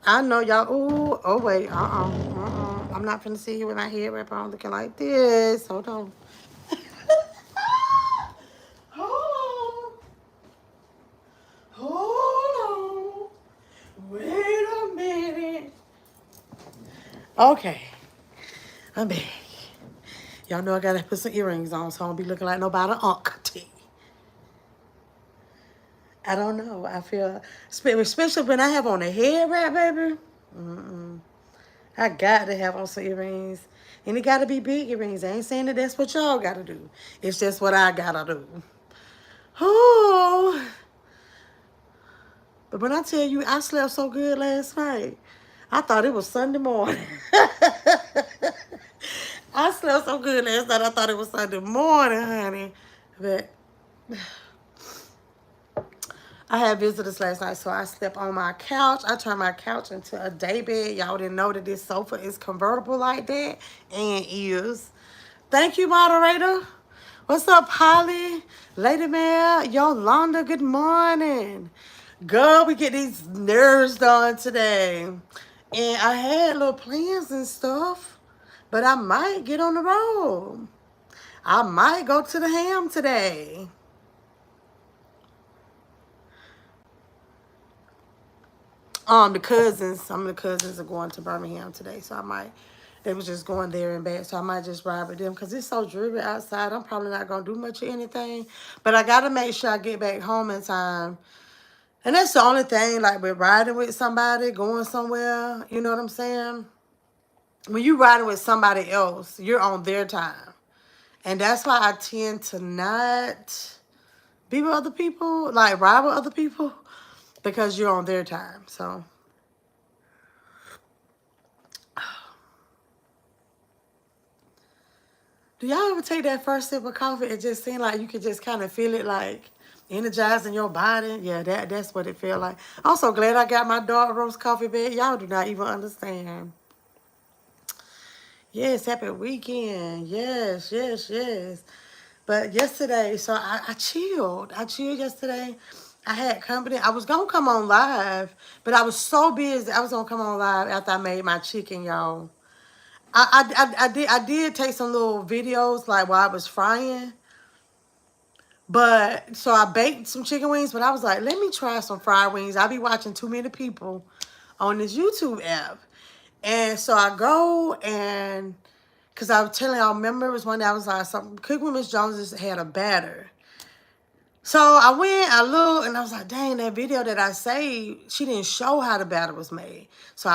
I know y'all. Ooh, oh wait, I'm not finna sit here with my head wrap on looking like this. Hold on. Hold on. Hold on. Wait a minute. Okay, I'm back. Y'all know I gotta put some earrings on so I don't be looking like nobody auntie. I don't know. I feel, especially when I have on a head wrap, baby. Mm-mm. I got to have on some earrings. And it got to be big earrings. I ain't saying that that's what y'all got to do. It's just what I got to do. Oh. But when I tell you I slept so good last night, I thought it was Sunday morning. I slept so good last night, I thought it was Sunday morning, honey. But I had visitors last night, so I slept on my couch. I turned my couch into a day bed. Y'all didn't know that this sofa is convertible like that, and is. Thank you, moderator. What's up, Holly? Lady Mare, Yolanda, good morning. Girl, we get these nerves done today. And I had little plans and stuff, but I might get on the road. I might go to the ham today. The cousins, some of the cousins are going to Birmingham today, so I might. They was just going there and back, so I might just ride with them because it's so dreary outside. I'm probably not gonna do much of anything, but I gotta make sure I get back home in time. And that's the only thing, like with riding with somebody, going somewhere. You know what I'm saying? When you riding with somebody else, you're on their time, and that's why I tend to not be with other people, like ride with other people, because you're on their time. So. Do y'all ever take that first sip of coffee and just seem like you could just kind of feel it like energizing your body? Yeah, that's what it felt like. I'm so glad I got my dark roast coffee bed. Y'all do not even understand. Yes, happy weekend. Yes, yes, yes. But yesterday, so I chilled. I chilled yesterday. I had company. I was gonna come on live, but I was so busy. I was gonna come on live after I made my chicken, y'all. I did take some little videos like while I was frying. But so I baked some chicken wings, but I was like, let me try some fried wings. I be watching too many people on this YouTube app. And so I go and because I was telling y'all, remember it was one day I was like, something Cook with Miss Jones just had a batter. So I went, I looked, and I was like, dang, that video that I saved, she didn't show how the batter was made. So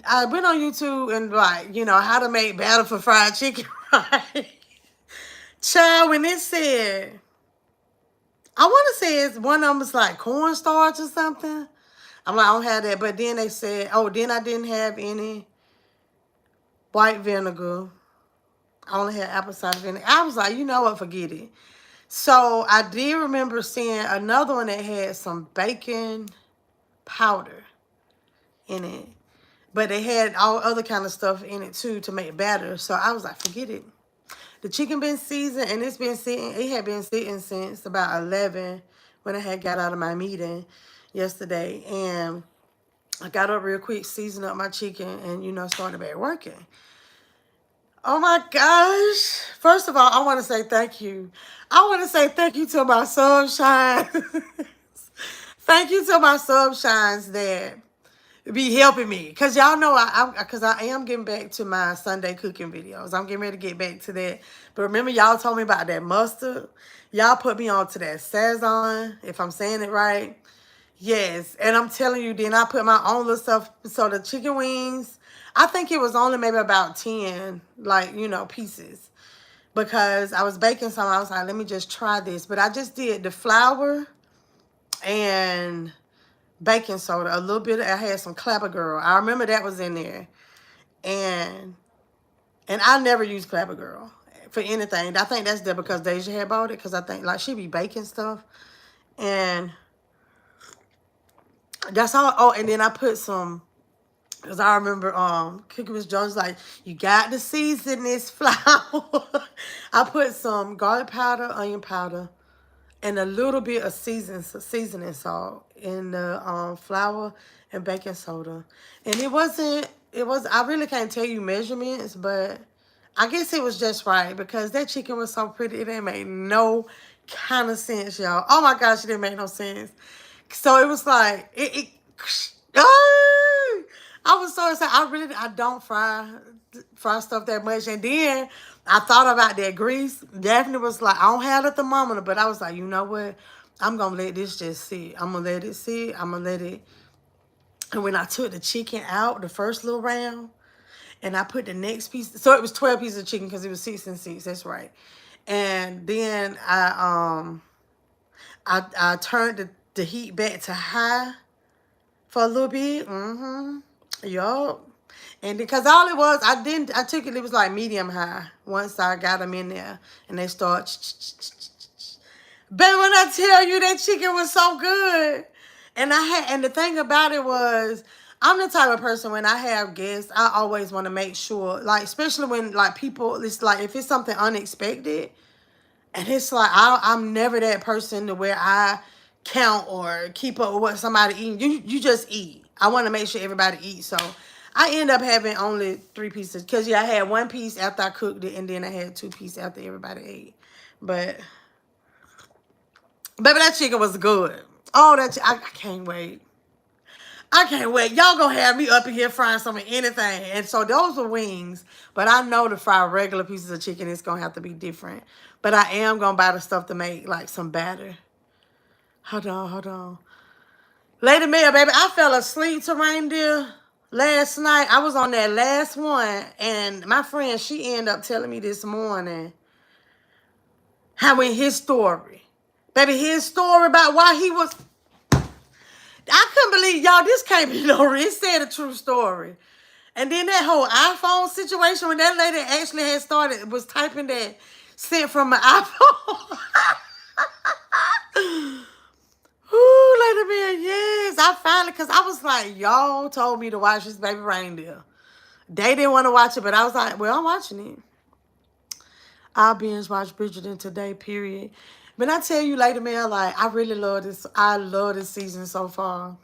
I went on YouTube and like, how to make batter for fried chicken, right? Child, when it said, I want to say it's one of them was like cornstarch or something. I'm like, I don't have that. But then they said, oh, then I didn't have any white vinegar. I only had apple cider vinegar. I was like, you know what, forget it. So I did remember seeing another one that had some bacon powder in it. But they had all other kind of stuff in it too to make batter. So I was like, forget it. The chicken been seasoned and it's been sitting. It had been sitting since about 11 when I had got out of my meeting yesterday. And I got up real quick, seasoned up my chicken, and started back working. Oh my gosh. First of all, I want to say thank you. I want to say thank you to my sunshine. Thank you to my sunshines that be helping me. Because y'all know I am getting back to my Sunday cooking videos. I'm getting ready to get back to that. But remember y'all told me about that mustard? Y'all put me on to that Sazon, if I'm saying it right. Yes, and I'm telling you, then I put my own little stuff. So the chicken wings, I think it was only maybe about 10, like, pieces. Because I was baking some, I was like, let me just try this. But I just did the flour and baking soda, a little bit. I had some Clabber Girl. I remember that was in there. And I never use Clabber Girl for anything. I think that's there because Deja had bought it. Because I think, like, she be baking stuff. And that's all. Oh, and then I put some, because I remember Cookie Miss Jones like, you got to season this flour. I put some garlic powder, onion powder, and a little bit of seasoning salt in the flour and baking soda. And it wasn't, I really can't tell you measurements, but I guess it was just right because that chicken was so pretty. It didn't make no kind of sense, y'all. Oh my gosh, it didn't make no sense. So it was like, ah! I was so excited. I don't fry stuff that much. And then I thought about that grease. Daphne was like, I don't have a thermometer, but I was like, you know what? I'm going to let this just sit. I'm going to let it sit. I'm going to let it. And when I took the chicken out, the first little round, and I put the next piece, so it was 12 pieces of chicken because it was 6 and 6. That's right. And then I turned the heat back to high for a little bit. Yup. And because all it was, I took it, it was like medium high once I got them in there. And they start, baby, when I tell you that chicken was so good. And the thing about it was, I'm the type of person when I have guests, I always want to make sure, like, especially when, like, people, it's like, if it's something unexpected, and it's like, I'm never that person to where I count or keep up with what somebody eating. You just eat. I want to make sure everybody eats. So I end up having only 3 pieces. Because, yeah, I had 1 piece after I cooked it. And then I had 2 pieces after everybody ate. But, baby, that chicken was good. Oh, I can't wait. I can't wait. Y'all gonna have me up in here frying some of anything. And so those are wings. But I know to fry regular pieces of chicken, it's gonna have to be different. But I am gonna buy the stuff to make like some batter. Hold on. Lady Mel, baby, I fell asleep to reindeer last night. I was on that last one. And my friend, she ended up telling me this morning how in his story. Baby, his story about why he was... I couldn't believe, y'all, this can't be no real. It said a true story. And then that whole iPhone situation when that lady actually had started, was typing that sent from an iPhone. Ooh, Lady Mel, yes. I finally, because I was like, y'all told me to watch this baby reindeer. They didn't want to watch it, but I was like, well, I'm watching it. I'll binge watch Bridgerton today, period. But I tell you, Lady Mel, like, I really love this. I love this season so far.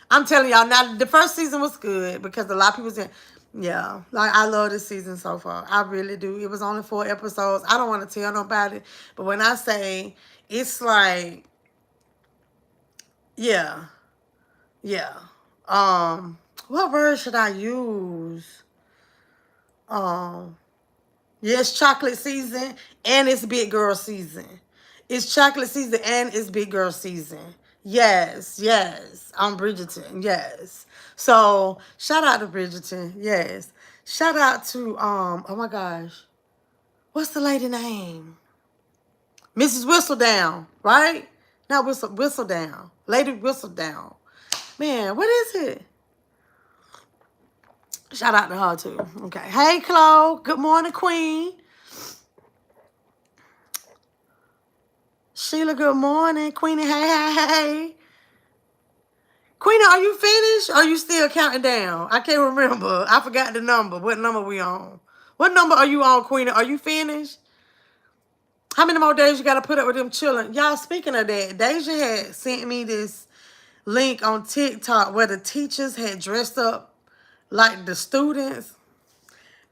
I'm telling y'all, now, the first season was good because a lot of people said, yeah, like, I love this season so far. I really do. It was only 4 episodes. I don't want to tell nobody. But when I say, it's like, yeah. What word should I use? Yeah, it's chocolate season and it's big girl season. It's chocolate season and it's big girl season. Yes. On Bridgerton, yes. So, shout out to Bridgerton, yes. Shout out to, oh my gosh. What's the lady name? Mrs. Whistledown, right? Not Whistledown. Lady Whistledown. Man, what is it? Shout out to her, too. Okay. Hey, Chloe. Good morning, Queen. Sheila, good morning. Queenie, hey. Queenie, are you finished? Or are you still counting down? I can't remember. I forgot the number. What number we on? What number are you on, Queenie? Are you finished? How many more days you got to put up with them children? Y'all, speaking of that, Deja had sent me this link on TikTok where the teachers had dressed up like the students.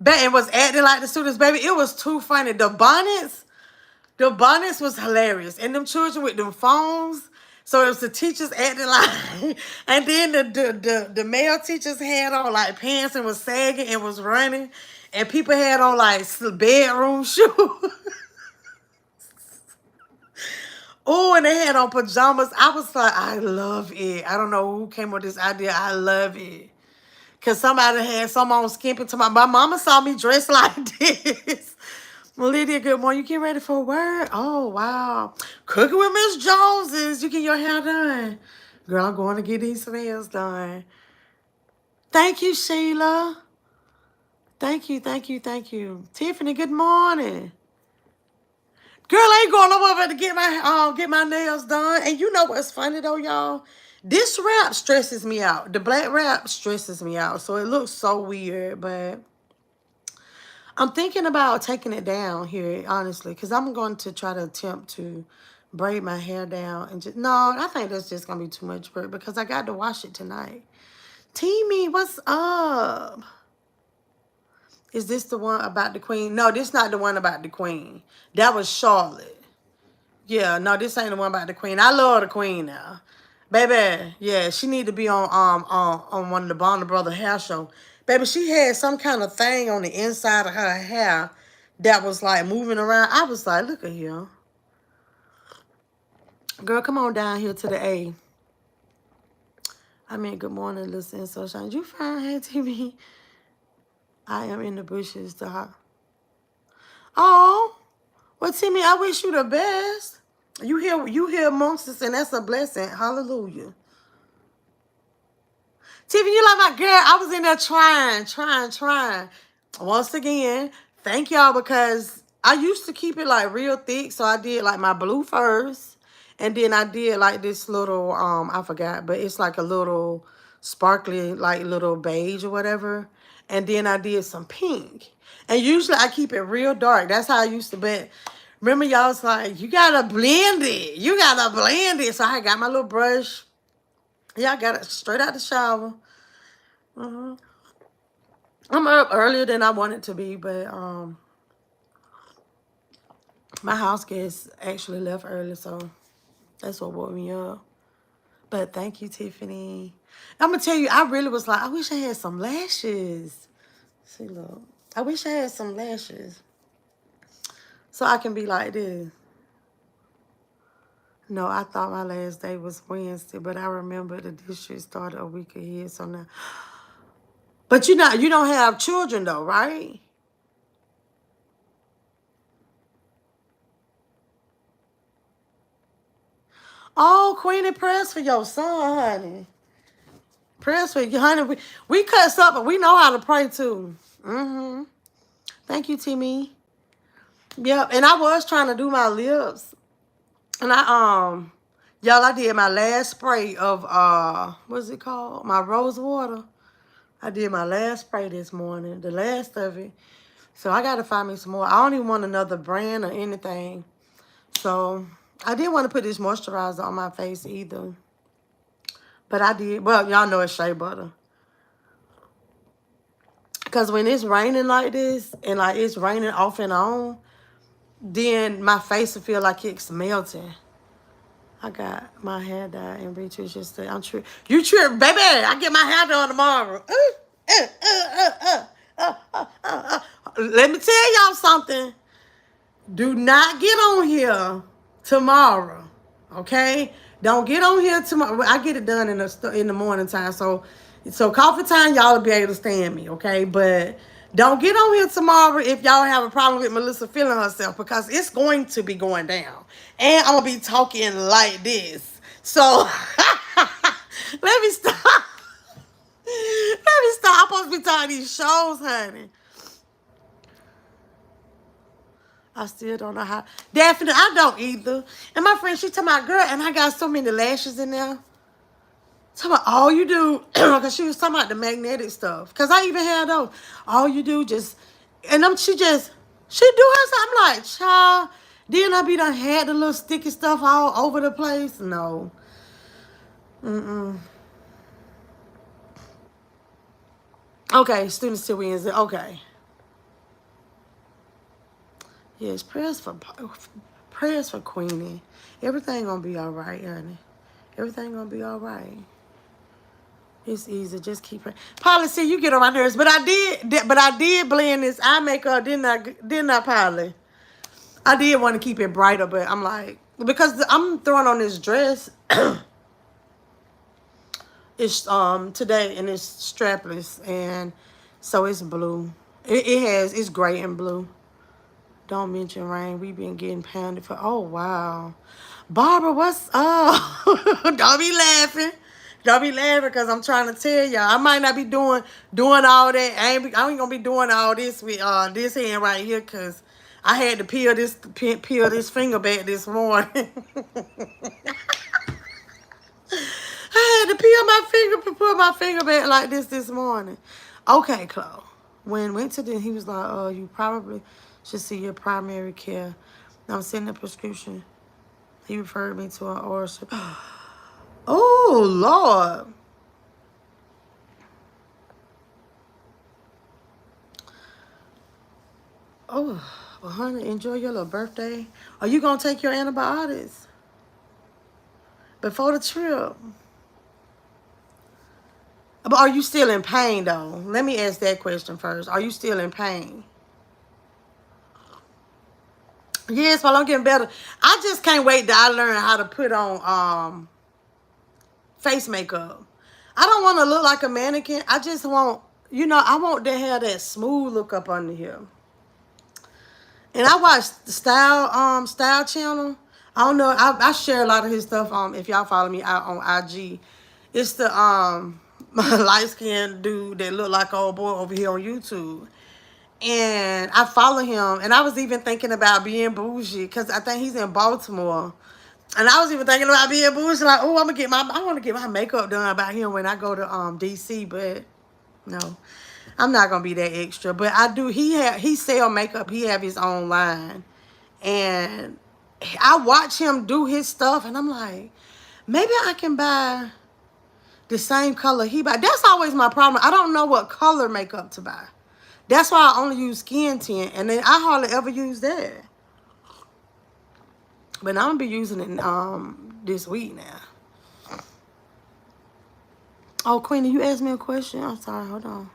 And was acting like the students, baby. It was too funny. The bonnets was hilarious. And them children with them phones. So it was the teachers acting like, and then the male teachers had on like pants and was sagging and was running. And people had on like bedroom shoes. Oh, and they had on pajamas. I was like, I love it. I don't know who came up with this idea. I love it. Because somebody had some on skimping to my mama saw me dressed like this. Well, Lydia, good morning. You get ready for work? Oh, wow. Cooking with Miss Joneses. You get your hair done. Girl, I'm going to get these nails done. Thank you, Sheila. Thank you. Tiffany, good morning. Girl, I ain't going nowhere but to get my nails done. And you know what's funny though, y'all? This wrap stresses me out. The black wrap stresses me out. So it looks so weird, but I'm thinking about taking it down here, honestly, because I'm going to try to attempt to braid my hair down and just no, I think that's just gonna be too much work because I got to wash it tonight. Teamy, what's up? Is this the one about the queen? No, this not the one about the queen. That was Charlotte. Yeah, no, this ain't the one about the queen. I love the queen now. Baby, yeah, she need to be on one of the Bonner Brother hair show. Baby, she had some kind of thing on the inside of her hair that was like moving around. I was like, look at here. Girl, come on down here to the A. I mean, good morning, Listen, Sunshine. You fine, hey, TV? I am in the bushes. Oh, well, Timmy, I wish you the best. You hear amongst us, and that's a blessing. Hallelujah. Tiffany, you like my girl. I was in there trying. Once again, thank y'all because I used to keep it like real thick. So I did like my blue first. And then I did like this little, I forgot, but it's like a little sparkly, like little beige or whatever. And then I did some pink. And usually I keep it real dark. That's how I used to, but remember y'all was like, you gotta blend it. You gotta blend it. So I got my little brush. Yeah, I got it straight out the shower. I'm up earlier than I wanted to be, but my house guests actually left early, so that's what woke me up. But thank you, Tiffany. I'm gonna tell you, I really was like, I wish I had some lashes. See, look, I wish I had some lashes so I can be like this. No, I thought my last day was Wednesday, but I remember the district started a week ahead, so now. But you don't have children though, right? Oh, Queenie, prayers for your son, honey. Prayers for you, honey. We cuss up, but we know how to pray too. Thank you, Timmy. Yep, and I was trying to do my lips. And y'all, I did my last spray of what's it called? My rose water. I did my last spray this morning, the last of it. So I gotta find me some more. I don't even want another brand or anything. So I didn't want to put this moisturizer on my face either. But I did. Well, y'all know it's shea butter. Because when it's raining like this, and like it's raining off and on, then my face will feel like it's melting. I got my hair dyed and retouched yesterday. I'm tripping. You trip, baby. I get my hair done tomorrow. Let me tell y'all something. Do not get on here tomorrow. Okay? Don't get on here tomorrow. I get it done in the morning time. So coffee time, y'all will be able to stand me, okay? But don't get on here tomorrow if y'all have a problem with Melissa feeling herself because it's going to be going down. And I'm going to be talking like this. So let me stop. Let me stop. I'm supposed to be talking these shows, honey. I still don't know how. Definitely, I don't either. And my friend, she talking about, girl, and I got so many lashes in there. Talking about all you do, because she was talking about the magnetic stuff. Because I even had those. All you do just, and she do her stuff. I'm like, child, then I be done had the little sticky stuff all over the place. No. Okay, students till Wednesday. Okay. Yes, prayers for Queenie. Everything gonna be all right, honey. Everything gonna be all right. It's easy. Just keep it. Polly, you get on my nerves, but I did blend this eye makeup, didn't I, Polly? I did want to keep it brighter, but I'm like, because I'm throwing on this dress. It's today and it's strapless and so it's blue. It's gray and blue. Don't mention rain. We've been getting pounded for. Oh wow, Barbara, what's up? Don't be laughing. Don't be laughing because I'm trying to tell y'all. I might not be doing all that. I ain't gonna be doing all this with this hand right here because I had to peel this finger back this morning. I had to put my finger back like this morning. Okay, Chloe. When went to he was like, you probably should see your primary care. I'm sending a prescription. He referred me to an orator. Oh, Lord. Oh, well, honey, enjoy your little birthday. Are you going to take your antibiotics before the trip? But are you still in pain, though? Let me ask that question first. Are you still in pain? Yes, well, I'm getting better. I just can't wait till I learn how to put on face makeup. I don't want to look like a mannequin. I just want, I want to have that smooth look up under here. And I watched the Style channel. I don't know. I share a lot of his stuff. If y'all follow me out on IG, it's the light skinned dude that look like old boy over here on YouTube. And I follow him, and I was even thinking about being bougie because I think he's in Baltimore. And I was even thinking about being bougie, like, oh, I want to get my makeup done about him when I go to DC, but no, I'm not gonna be that extra. But I do. He sell makeup. He have his own line, and I watch him do his stuff, and I'm like, maybe I can buy the same color he buy. That's always my problem. I don't know what color makeup to buy. That's why I only use skin tint, and then I hardly ever use that. But I'm gonna be using it this week now. Oh, Queenie, you asked me a question. I'm sorry. Hold on.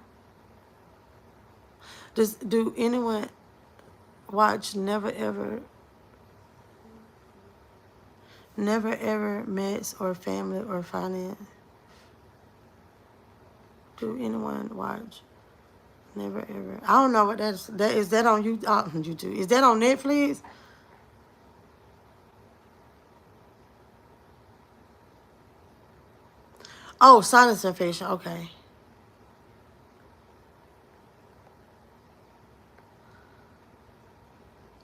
Do anyone watch Never Ever Mess or Family or Finance? Do anyone watch Never Ever? I don't know what that is. Is that on YouTube? Is that on Netflix? Oh, sinus infection. Okay.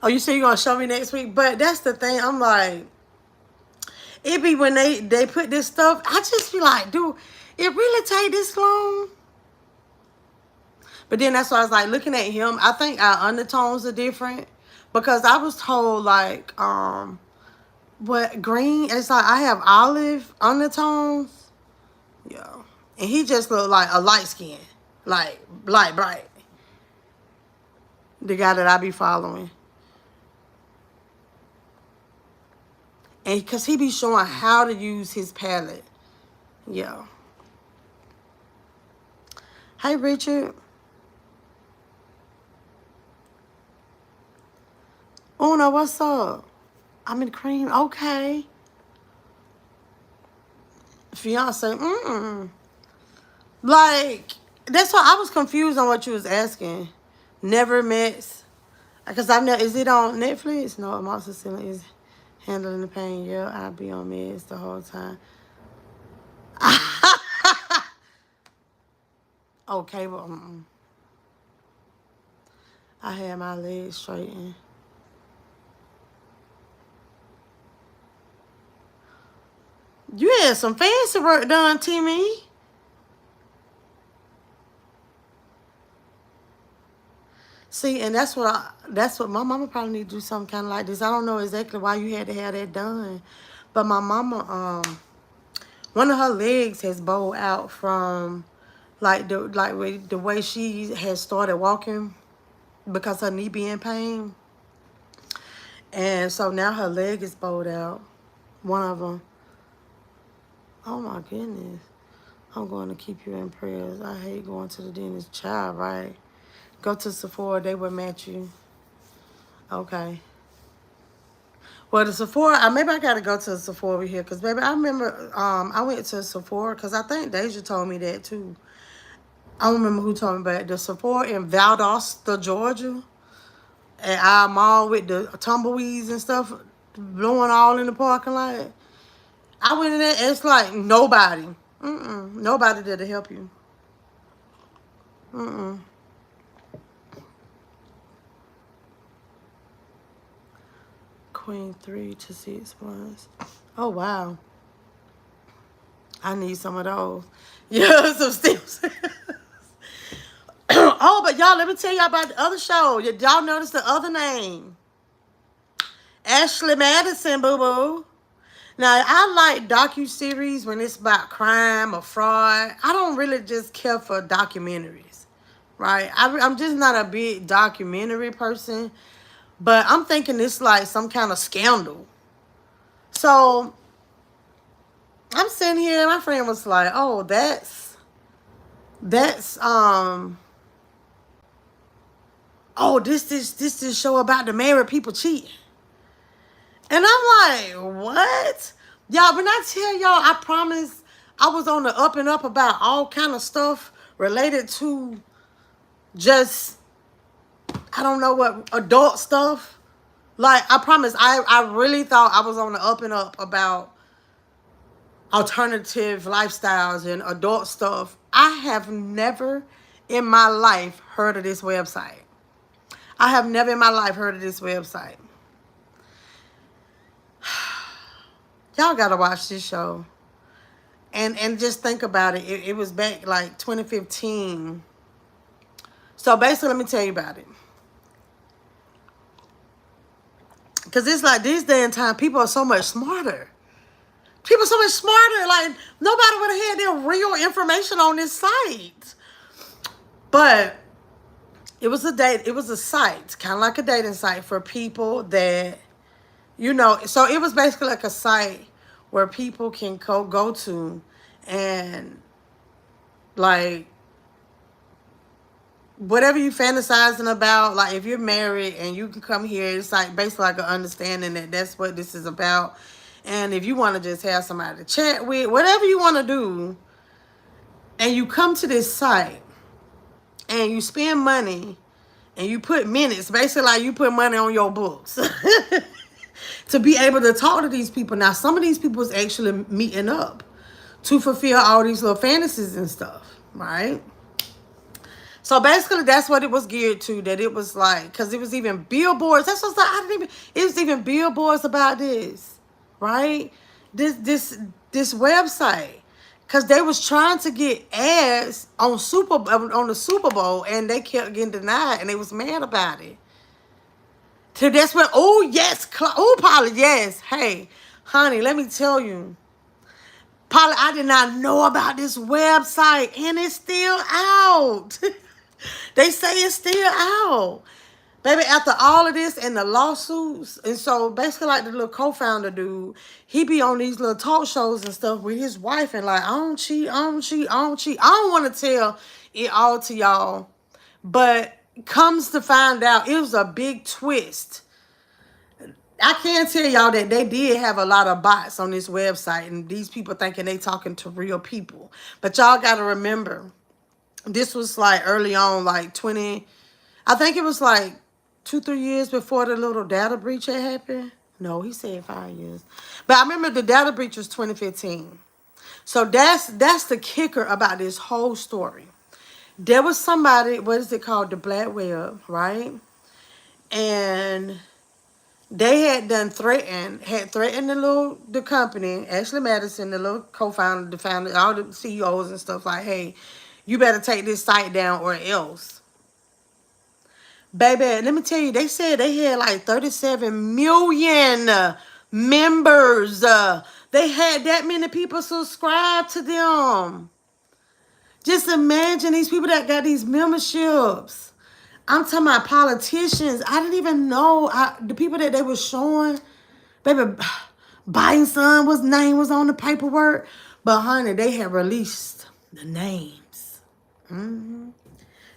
Oh, you say you're gonna show me next week? But that's the thing. I'm like, it be when they put this stuff. I just be like, dude, it really take this long? But then that's why I was like looking at him. I think our undertones are different because I was told like what green. It's like I have olive undertones. Yeah, and he just looked like a light skin, like light bright. The guy that I be following. And because he be showing how to use his palette. Yeah. Hey, Richard. Oh, no, what's up? I'm in cream. Okay. Fiance. Like, that's why I was confused on what you was asking. Never met. Because I've never. Is it on Netflix? No, Monster Ceiling is handling the pain. Yeah, I'll be on meds the whole time. Okay, but I had my legs straightened. You had some fancy work done, Timmy. See, and that's what my mama probably need to do something kind of like this. I don't know exactly why you had to have that done, but my mama, one of her legs has bowed out from the way she has started walking because her knee be in pain, and so now her leg is bowed out. One of them. Oh my goodness. I'm going to keep you in prayers. I hate going to the dentist. Child, right? Go to Sephora. They will match you. Okay. Well, the Sephora, maybe I got to go to the Sephora over here. Because, baby, I remember I went to Sephora. Because I think Deja told me that, too. I don't remember who told me. But the Sephora in Valdosta, Georgia. At our mall with the tumbleweeds and stuff blowing all in the parking lot. I went in there, and it's like nobody. Nobody there to help you. Queen 3 to 6 months. Oh, wow. I need some of those. Yeah, some steps. Oh, but y'all, let me tell y'all about the other show. Y'all notice the other name. Ashley Madison, boo-boo. Now, I like docuseries when it's about crime or fraud. I don't really just care for documentaries, right? I'm just not a big documentary person, but I'm thinking it's like some kind of scandal. So I'm sitting here, and my friend was like, "Oh, that's oh, this show about the married people cheating." And I'm like, what? Y'all, when I tell y'all, I promise I was on the up and up about all kind of stuff related to just, I don't know what, adult stuff. Like, I promise, I really thought I was on the up and up about alternative lifestyles and adult stuff. I have never in my life heard of this website. I have never in my life heard of this website. Y'all gotta watch this show. And just think about it. It was back like 2015. So basically, let me tell you about it. Because it's like this day and time, people are so much smarter. People are so much smarter. Like, nobody would have had their real information on this site. But it was a site, kind of like a dating site for people that, so it was basically like a site where people can go to and, like, whatever you fantasizing about, like if you're married and you can come here, it's like basically like an understanding that that's what this is about. And if you want to just have somebody to chat with, whatever you want to do, and you come to this site and you spend money and you put minutes, basically like you put money on your books to be able to talk to these people. Now, some of these people is actually meeting up to fulfill all these little fantasies and stuff, right? So basically, that's what it was geared to. That it was like, because it was even billboards. That's what's like. It was even billboards about this, right? This website, because they was trying to get ads on the Super Bowl, and they kept getting denied, and they was mad about it. So that's when, oh yes, oh Polly, yes. Hey, honey, let me tell you, Polly, I did not know about this website, and it's still out. They say it's still out. Baby, after all of this and the lawsuits, and so basically like the little co-founder dude, he be on these little talk shows and stuff with his wife and like, I don't cheat, I don't cheat, I don't cheat. I don't want to tell it all to y'all, but comes to find out, it was a big twist. I can tell y'all that they did have a lot of bots on this website, and these people thinking they talking to real people. But y'all got to remember, this was like early on, like I think it was like 2-3 years before the little data breach had happened. No, he said 5 years. But I remember the data breach was 2015. So that's the kicker about this whole story. There was somebody, what is it called? The Black Web, right? And they had threatened the company, Ashley Madison, the little co-founder, the founder, all the CEOs and stuff, like, hey, you better take this site down or else. Baby, let me tell you, they said they had like 37 million members. They had that many people subscribe to them. Just imagine these people that got these memberships. I'm talking about politicians. I didn't even know the people that they were showing. Baby, Biden's son name was on the paperwork. But honey, they had released the names.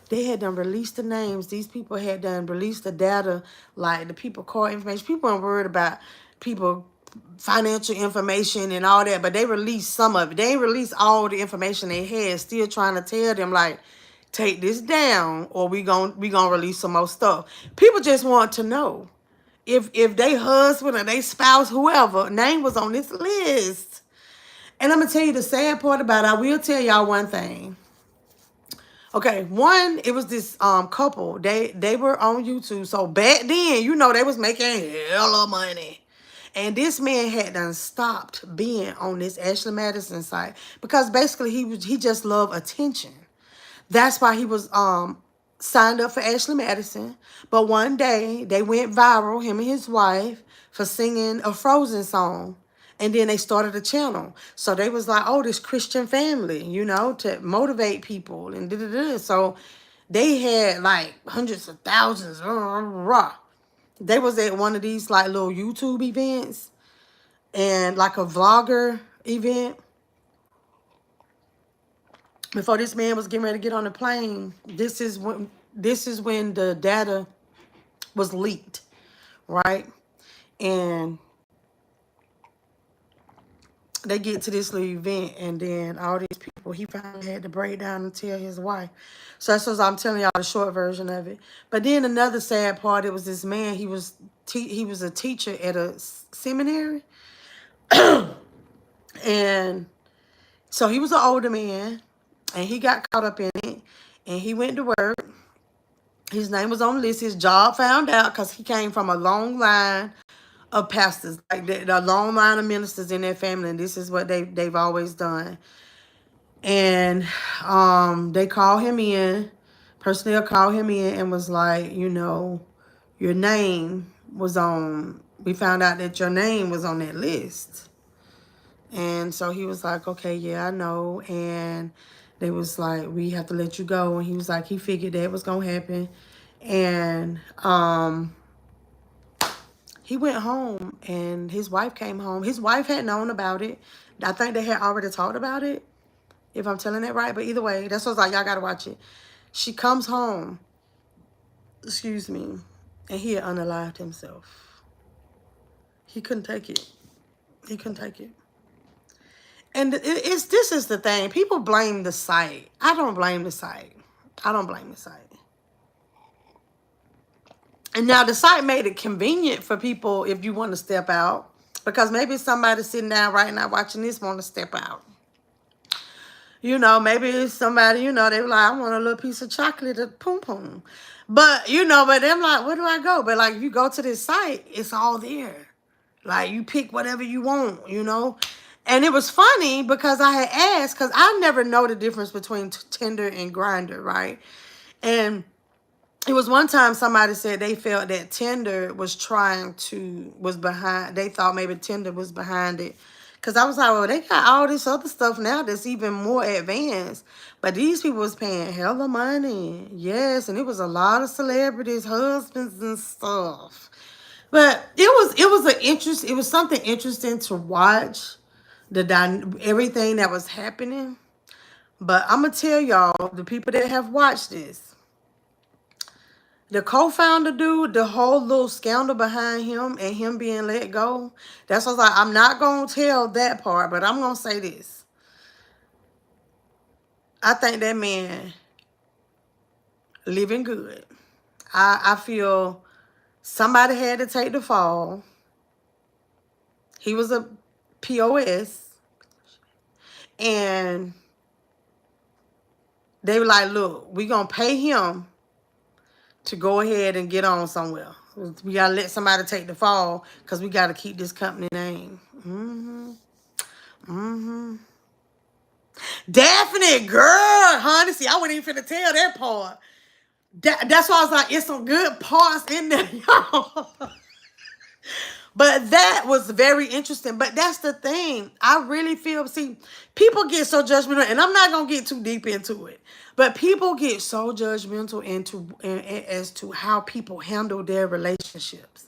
They had done released the names. These people had done released the data, like the people core information. People weren't worried about people financial information and all that, but they released some of it. They ain't released all the information they had, still trying to tell them, like, take this down or we gonna release some more stuff. People just want to know if they husband or they spouse, whoever, name was on this list. And I'm gonna tell you the sad part about it. I will tell y'all one thing. Okay, one, it was this couple. They were on YouTube. So back then, they was making hella money. And this man had done stopped being on this Ashley Madison site because basically he just loved attention. That's why he was signed up for Ashley Madison. But one day they went viral, him and his wife, for singing a Frozen song. And then they started a channel. So they was like, oh, this Christian family, you know, to motivate people and da-da-da. So they had like hundreds of thousands. They was at one of these like little YouTube events and like a vlogger event. Before this man was getting ready to get on the plane, this is when the data was leaked, right? And they get to this little event, and then all these people, he finally had to break down and tell his wife. So that's what I'm telling y'all the short version of it. But then another sad part, it was this man, he was a teacher at a seminary. And so he was an older man, and he got caught up in it, and he went to work. His name was on the list. His job found out because he came from a long line of pastors, like the long line of ministers in their family, and this is what they've always done. And they called him in. Personnel called him in and was like, you know, your name was on. We found out that your name was on that list. And so he was like, okay, yeah, I know. And they was like, we have to let you go. And he was like, he figured that was gonna happen. And he went home, and his wife came home. His wife had known about it. I think they had already talked about it, if I'm telling that right. But either way, that's what I was like, y'all gotta watch it. She comes home, excuse me, and he had unalived himself. He couldn't take it. He couldn't take it. And this is the thing. People blame the site. I don't blame the site. I don't blame the site. And now the site made it convenient for people if you want to step out. Because maybe somebody sitting down right now watching this want to step out. You know, maybe somebody, you know, they were like, I want a little piece of chocolate at Poom Poom. But, you know, but them like, where do I go? But like, if you go to this site, it's all there. Like, you pick whatever you want, you know. And it was funny because I had asked, because I never know the difference between Tinder and Grindr, right? And it was one time somebody said they felt that Tinder was behind. They thought maybe Tinder was behind it. Because I was like, well, they got all this other stuff now that's even more advanced. But these people was paying hella money. Yes, and it was a lot of celebrities, husbands and stuff. But it was something interesting to watch, everything that was happening. But I'm going to tell y'all, the people that have watched this, the co-founder dude, the whole little scandal behind him and him being let go, that's what I was like, I'm not going to tell that part, but I'm going to say this. I think that man living good. I feel somebody had to take the fall. He was a POS. And they were like, look, we're going to pay him to go ahead and get on somewhere. We got to let somebody take the fall because we got to keep this company name. Definite, girl. Honestly, I wouldn't even finna tell that part. That's why I was like, it's some good parts in there, y'all. But that was very interesting. But that's the thing. I really feel, see, people get so judgmental, and I'm not going to get too deep into it. But people get so judgmental as to how people handle their relationships.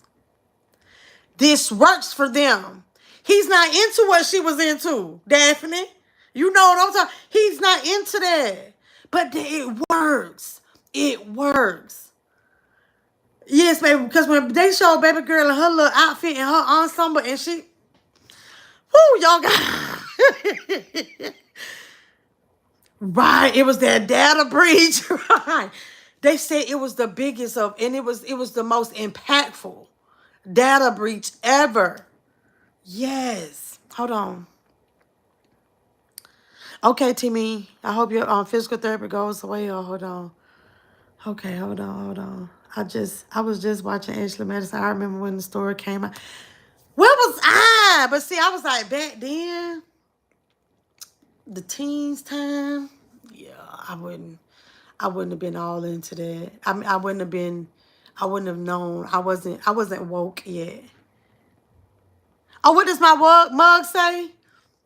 This works for them. He's not into what she was into, Daphne. You know what I'm talking. He's not into that. But it works. It works. Yes, baby, because when they show baby girl in her little outfit and her ensemble, and she, whoo, y'all got, right, it was that data breach, right? They said it was the biggest of, and it was the most impactful data breach ever. Yes. Hold on. Okay, Timmy, I hope your physical therapy goes away, or hold on. Okay, hold on. I was just watching Ashley Madison. I remember when the story came out. Where was I? But see, I was like, back then, the teens time, yeah, I wouldn't have been all into that. I mean, I wouldn't have known. I wasn't woke yet. Oh, what does my mug say?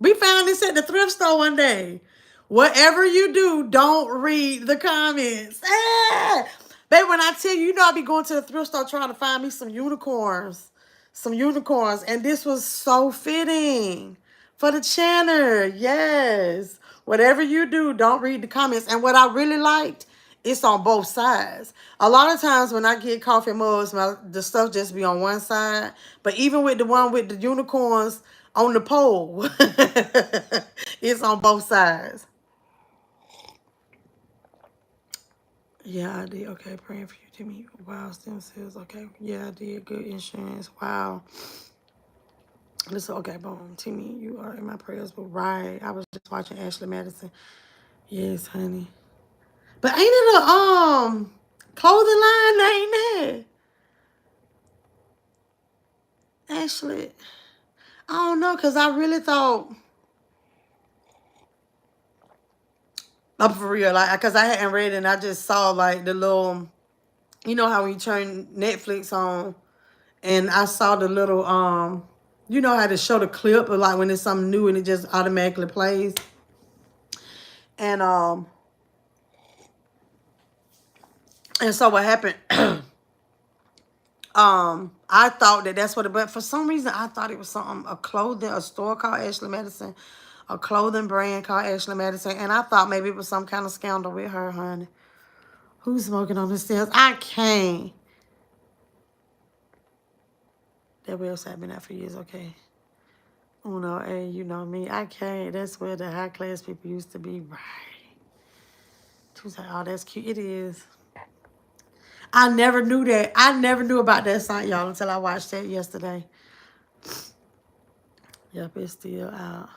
We found this at the thrift store one day. Whatever you do, don't read the comments. Ah! Baby, when I tell you, you know I be going to the thrift store trying to find me some unicorns. Some unicorns. And this was so fitting for the channel. Yes. Whatever you do, don't read the comments. And what I really liked, it's on both sides. A lot of times when I get coffee mugs, the stuff just be on one side. But even with the one with the unicorns on the pole, it's on both sides. Yeah, I did. Okay, praying for you, Timmy. Wow, stem cells. Okay, yeah, I did. Good insurance. Wow. Listen, okay, boom. Timmy, you are in my prayers, but right. I was just watching Ashley Madison. Yes, honey. But ain't it a clothing line, ain't it? Ashley, I don't know, cause I really thought, I'm for real, like, cause I hadn't read it, and I just saw like the little, you know how when you turn Netflix on, and I saw the little you know how to show the clip of like when it's something new and it just automatically plays, and so what happened? I thought that's what it, but for some reason I thought it was something, a store called Ashley Madison, a clothing brand called Ashley Madison, and I thought maybe it was some kind of scandal with her, honey. Who's smoking on the stairs? I can't. That website been out for years, okay. Oh no, hey, you know me. I can't. That's where the high class people used to be, right? She was like, oh, that's cute. It is. I never knew that. I never knew about that site, y'all, until I watched that yesterday. Yep, it's still out.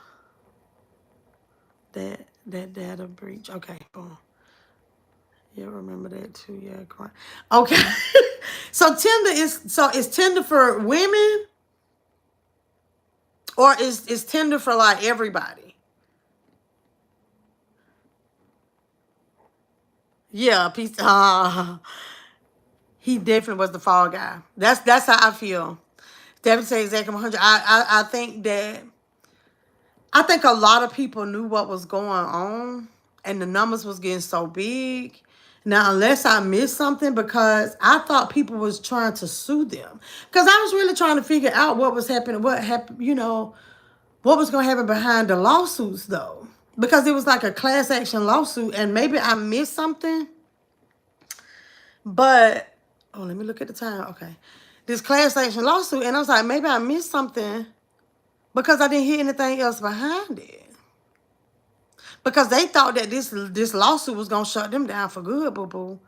That data breach. Okay, boom. Yeah, remember that too. Yeah, okay. So is Tinder for women, or is Tinder for like everybody? Yeah, peace. He definitely was the fall guy. That's how I feel. Definitely say exactly 100. I think a lot of people knew what was going on, and the numbers was getting so big. Now, unless I missed something, because I thought people was trying to sue them, because I was really trying to figure out what was happening, what happened, what was going to happen behind the lawsuits, though, because it was like a class action lawsuit, and maybe I missed something. But let me look at the time. Okay, this class action lawsuit, and I was like, maybe I missed something, because I didn't hear anything else behind it. Because they thought that this lawsuit was gonna shut them down for good, boo boo.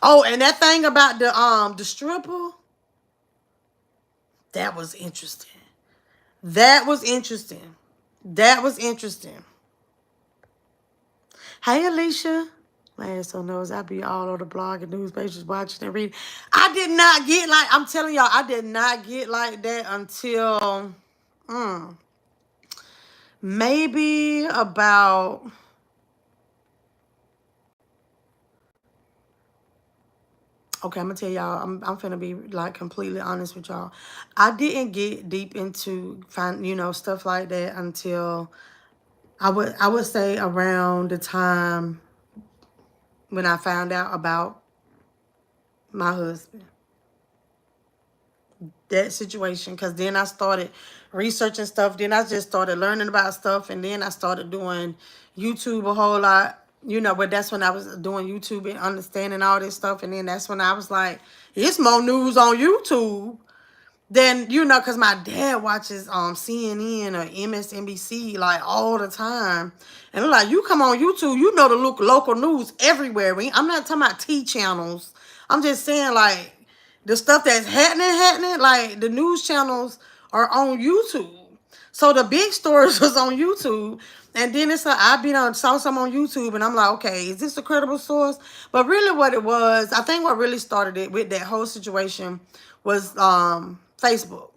Oh, and that thing about the stripper, that was interesting. That was interesting. That was interesting. Hey, Alicia. My ass so knows I be all on the blog and news pages watching and reading. I did not get like, I'm telling y'all, I did not get like that until maybe about, okay, I'm gonna tell y'all, I'm finna be like completely honest with y'all. I didn't get deep into stuff like that until I would say around the time when I found out about my husband. That situation, because then I started researching stuff, then I just started learning about stuff, and then I started doing YouTube a whole lot, but that's when I was doing YouTube and understanding all this stuff, and then that's when I was like, it's more news on YouTube than, because my dad watches CNN or MSNBC like all the time, and I'm like, you come on YouTube, the local news everywhere. I'm not talking about T channels. I'm just saying, like, the stuff that's happening, like the news channels are on YouTube. So the big stories was on YouTube. And then saw some on YouTube, and I'm like, okay, is this a credible source? But really what it was, I think what really started it with that whole situation was Facebook.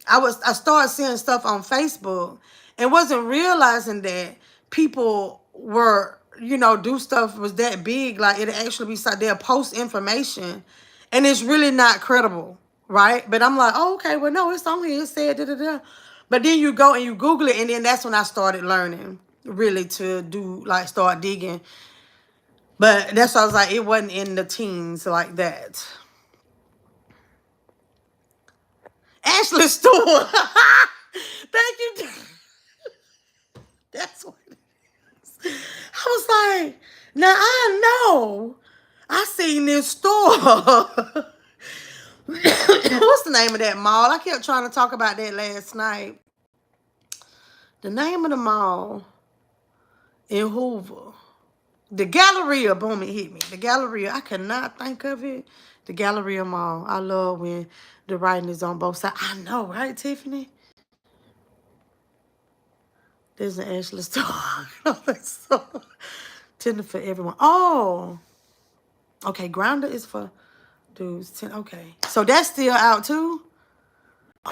I started seeing stuff on Facebook and wasn't realizing that people were, do stuff was that big. Like, it'll actually be, they'll post information and it's really not credible. right? But I'm like, oh, okay, well, no, it's on here. It said da da da. But then you go and you Google it, and then that's when I started learning really to do like start digging. But that's why I was like, it wasn't in the teens like that. Ashley Stewart. Thank you. That's what it is. I was like, now I know. I seen this store. What's the name of that mall? I kept trying to talk about that last night. The name of the mall in Hoover. The Galleria, boom, it hit me. The Galleria, I could not think of it. The Galleria Mall. I love when the writing is on both sides. I know, right, Tiffany? There's an Ashley store. So, tender for everyone. Oh, okay. Grounder is for dudes. Okay, so that's still out too.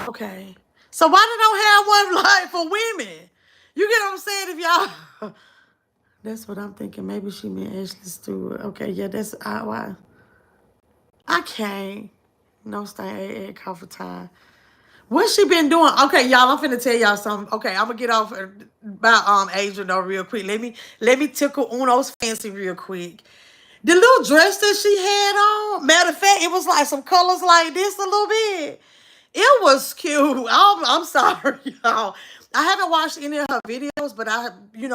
Okay, so why they don't have one like for women? You get what I'm saying? If y'all, that's what I'm thinking. Maybe she meant Ashley Stewart. Okay, yeah, that's why. I can't. No stay at coffee time. What's she been doing? Okay, y'all, I'm finna tell y'all something. Okay, I'm gonna get off about Asia though real quick. Let me tickle Uno's fancy real quick. The little dress that she had on, matter of fact, it was like some colors like this a little bit. It was cute. I'm sorry, y'all. I haven't watched any of her videos, but I have,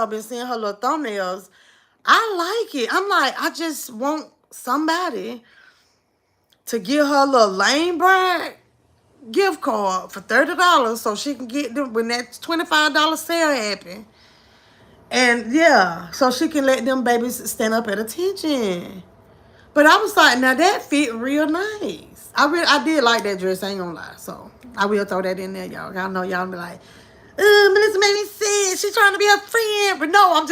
been seeing her little thumbnails. I like it. I'm like, I just want somebody to give her a little lane bride gift card for $30 so she can get them when that $25 sale happen. And yeah, so she can let them babies stand up at attention. But I was like, now that fit real nice. I did like that dress, I ain't gonna lie. So I will throw that in there, y'all. Y'all know y'all be like, Melissa made me say she's trying to be a friend. But no,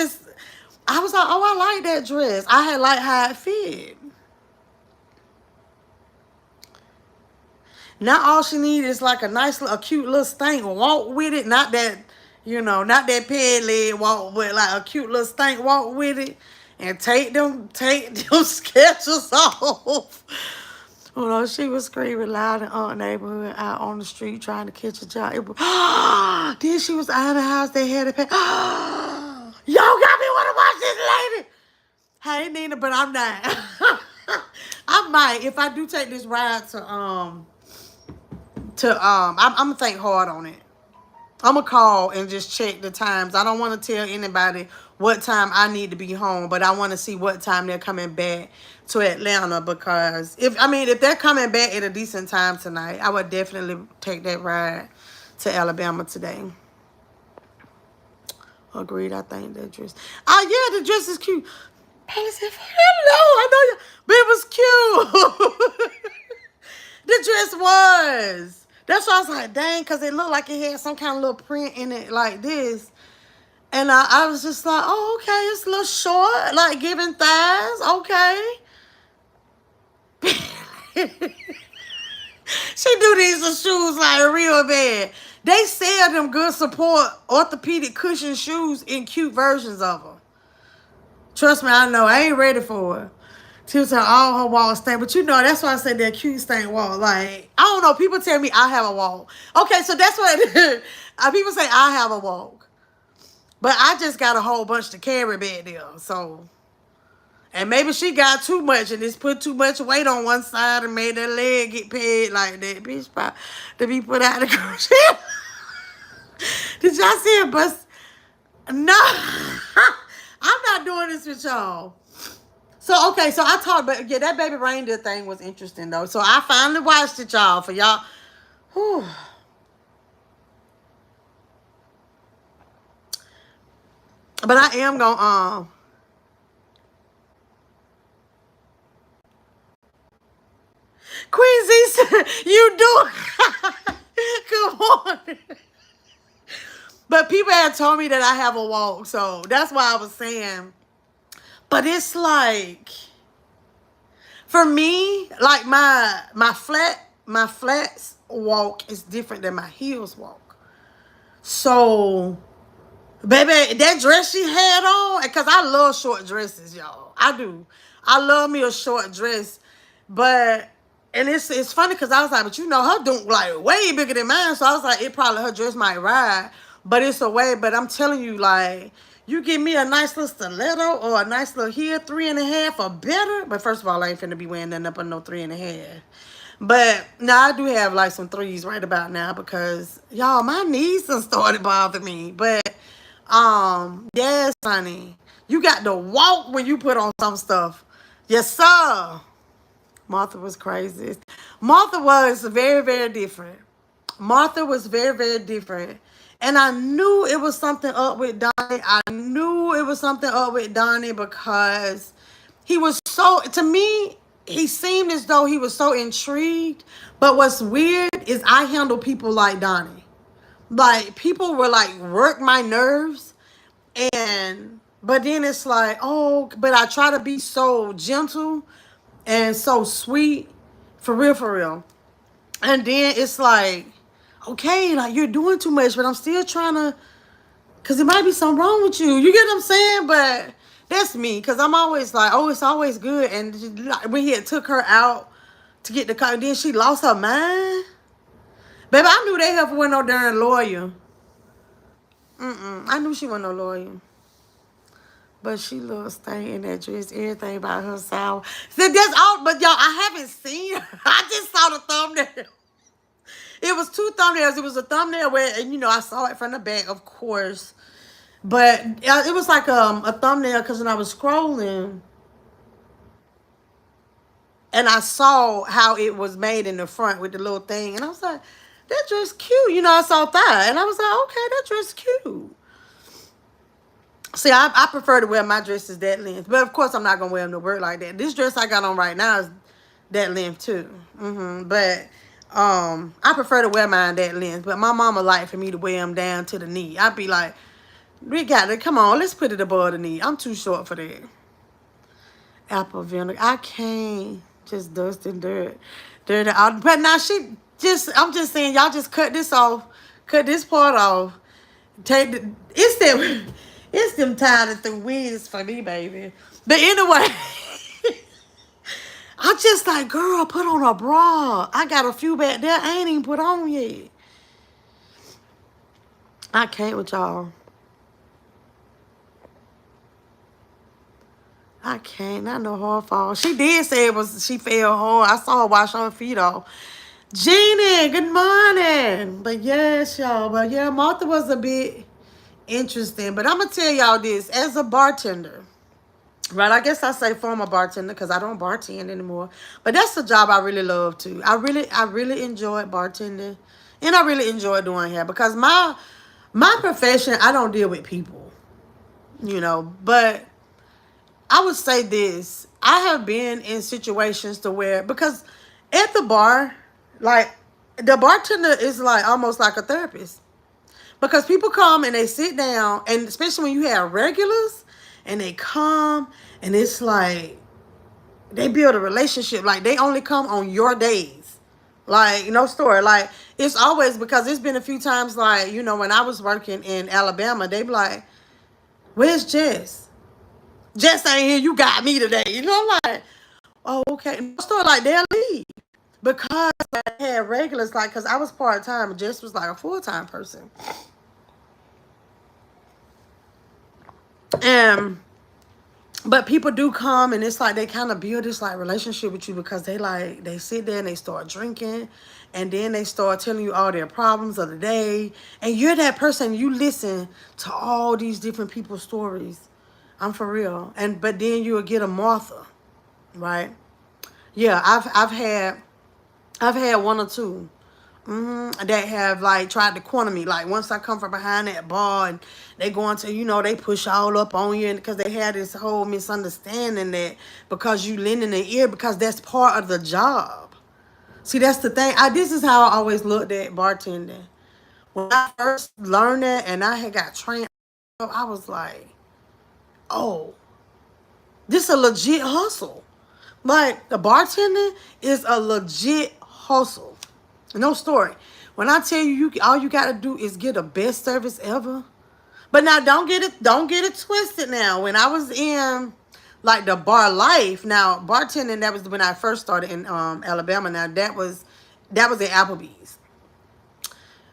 I was like, oh, I like that dress. I had like how it fit. Now all she needs is like a cute little stank walk with it. Not that, not that pad leg walk, but like a cute little stank walk with it. And take them sketches off. Oh no, she was screaming loud in our neighborhood out on the street trying to catch a job. Then she was out of the house. They had a pay. Y'all got me want to watch this lady. Hey Nina, but I'm not. I might if I do take this ride I'm gonna think hard on it. I'm gonna call and just check the times. I don't want to tell anybody what time I need to be home, but I want to see what time they're coming back to Atlanta, because if they're coming back at a decent time tonight, I would definitely take that ride to Alabama today. Agreed. I think that dress. Oh yeah, the dress is cute. Paula said, hello, I know you, but it was cute. The dress was. That's why I was like, dang, because it looked like it had some kind of little print in it like this. And I was just like, oh, okay, it's a little short, like giving thighs, okay. She do these shoes like real bad. They sell them good support orthopedic cushion shoes in cute versions of them. Trust me, I know. I ain't ready for it. She was saying all her walls stink. But that's why I said that cute stank wall. Like, I don't know. People tell me I have a walk. Okay, so that's what people say I have a walk. But I just got a whole bunch to carry back there. So, and maybe she got too much and just put too much weight on one side and made that leg get paid like that. Bitch, to be put out of the grocery. Did y'all see it bust? No. I'm not doing this with y'all. So, okay, so I talked, but yeah, that baby reindeer thing was interesting, though. So, I finally watched it, y'all, for y'all. Whew. But I am going to, Queen Z, you do. Good morning. But people had told me that I have a walk, so that's why I was saying. But it's like, for me, like my flats walk is different than my heels walk. So, baby, that dress she had on, because I love short dresses, y'all. I do. I love me a short dress. But And it's funny because I was like, but you know, her doing like way bigger than mine. So I was like, it probably her dress might ride, but it's a way. But I'm telling you, like, you give me a nice little stiletto or a nice little heel, 3.5 or better. But first of all, I ain't finna be wearing nothing up on no 3.5. But now I do have like some threes right about now because y'all, my knees done started bothering me. But yes, honey, you got to walk when you put on some stuff. Yes, sir. Martha was crazy. Martha was very, very different. Martha was very, very different. And I knew it was something up with Donnie. I knew it was something up with Donnie because he was so, to me, he seemed as though he was so intrigued. But what's weird is I handle people like Donnie. Like, people were like, work my nerves. But then it's like, oh, but I try to be so gentle and so sweet, for real, for real. And then it's like, okay, like you're doing too much, but I'm still trying to, because there might be something wrong with you. You get what I'm saying? But that's me, because I'm always like, oh, it's always good. And when he had took her out to get the car, then she lost her mind. Baby, I knew they helped with no darn lawyer. I knew she wasn't no lawyer. But she looks stay in that dress, everything about her sour. So that's all, but y'all, I haven't seen her. I just saw the thumbnail. It was two thumbnails. It was a thumbnail where, and you know, I saw it from the back, of course. But it was like a thumbnail because when I was scrolling, and I saw how it was made in the front with the little thing, and I was like, that dress cute. You know, I saw thigh, and I was like, okay, that dress cute. See, I prefer to wear my dresses that length. But, of course, I'm not going to wear them to work like that. This dress I got on right now is that length, too. But I prefer to wear mine that length. But my mama like for me to wear them down to the knee. I'd be like, we got it. Come on, let's put it above the knee. I'm too short for that. Apple vinegar. I can't. Just dust and dirt. Dirt out. But now I'm just saying, y'all just cut this off. Cut this part off. It's them tired of the wigs for me, baby. But anyway, I just like, girl, put on a bra. I got a few back there I ain't even put on yet. I can't with y'all. I can't. Not no hard fall. She did say she fell hard. I saw her wash her feet off. Jeannie, good morning. But yes, y'all. But yeah, Martha was a bit interesting. But I'm going to tell y'all this. As a bartender, right, I guess I say former bartender because I don't bartend anymore. But that's a job I really love too. I really enjoy bartending. And I really enjoy doing hair because my profession, I don't deal with people. You know, but I would say this. I have been in situations to where, because at the bar, like, the bartender is like almost like a therapist. Because people come and they sit down, and especially when you have regulars, and they come, and it's like, they build a relationship. Like, they only come on your days. Like, no story. Like, it's always, because it's been a few times, like, you know, when I was working in Alabama, they be like, where's Jess? Jess ain't here. You got me today. You know, I'm like, oh, okay. No story, like, they'll leave. Because I had regulars, like, because I was part-time, and Jess was like a full-time person. But people do come, and it's like they kind of build this like relationship with you because they sit there and they start drinking, and then they start telling you all their problems of the day, and you're that person. You listen to all these different people's stories. I'm for real. But then you'll get a Martha, right? Yeah, I've had one or two. That have like tried to corner me. Like once I come from behind that bar and they go into, you know, they push all up on you, and because they had this whole misunderstanding that because you lending an ear, because that's part of the job. See, that's the thing. This is how I always looked at bartending. When I first learned that and I had got trained, I was like, oh, this is a legit hustle. Like the bartending is a legit hustle. No story. When I tell you, all you gotta do is get the best service ever. But now don't get it twisted now. When I was in like the bar life. Now, bartending, that was when I first started in Alabama. Now, that was at Applebee's.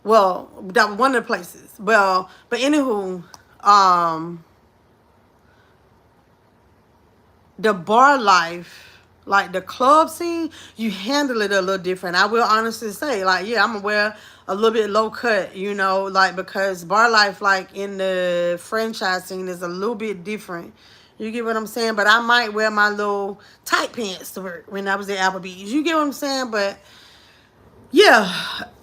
Well, that was one of the places. Well, but anywho, the bar life, like the club scene, you handle it a little different. I will honestly say, like, yeah, I'm gonna wear a little bit low cut, like, because bar life, like in the franchise scene, is a little bit different. You get what I'm saying? But I might wear my little tight pants to work when I was at Applebee's. You get what I'm saying? But yeah,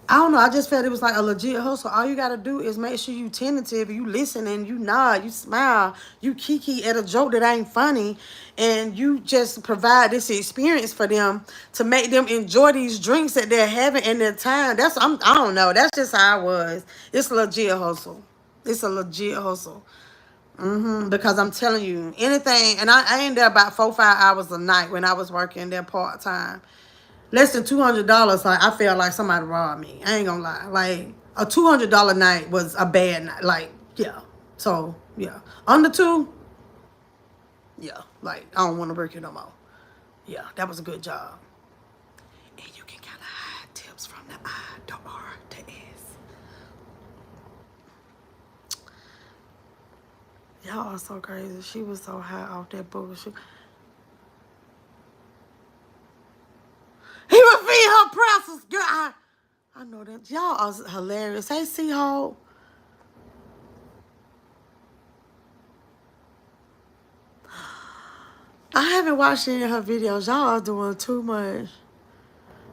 I don't know. I just felt it was like a legit hustle. All you gotta do is make sure you tentative, you listen, and you nod, you smile, you kiki at a joke that ain't funny, and you just provide this experience for them to make them enjoy these drinks that they're having in their time. I don't know. That's just how I was. It's a legit hustle. It's a legit hustle. Because I'm telling you, anything, and I ain't there about 4 or 5 hours a night when I was working there part time. Less than $200, like I felt like somebody robbed me. I ain't gonna lie. Like a $200 night was a bad night. Like, yeah. So yeah. Under two, yeah. Like I don't want to work here no more. Yeah, that was a good job. And you can kind of hide tips from the I, the R, the S. Y'all are so crazy. She was so high off that bullshit. He would feed her pretzels. Girl, I know that. Y'all are hilarious. Hey, Seahold. I haven't watched any of her videos. Y'all are doing too much.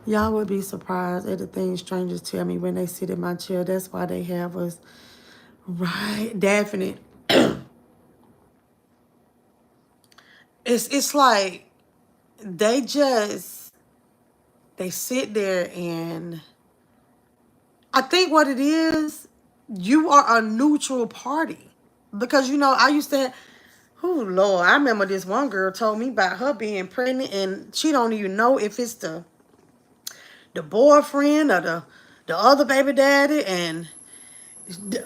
Y'all would be surprised at the things strangers tell me when they sit in my chair. That's why they have us. Right. Definite. It's like they sit there, and I think what it is, you are a neutral party. Because, I used to, oh, Lord, I remember this one girl told me about her being pregnant, and she don't even know if it's the boyfriend or the other baby daddy. And,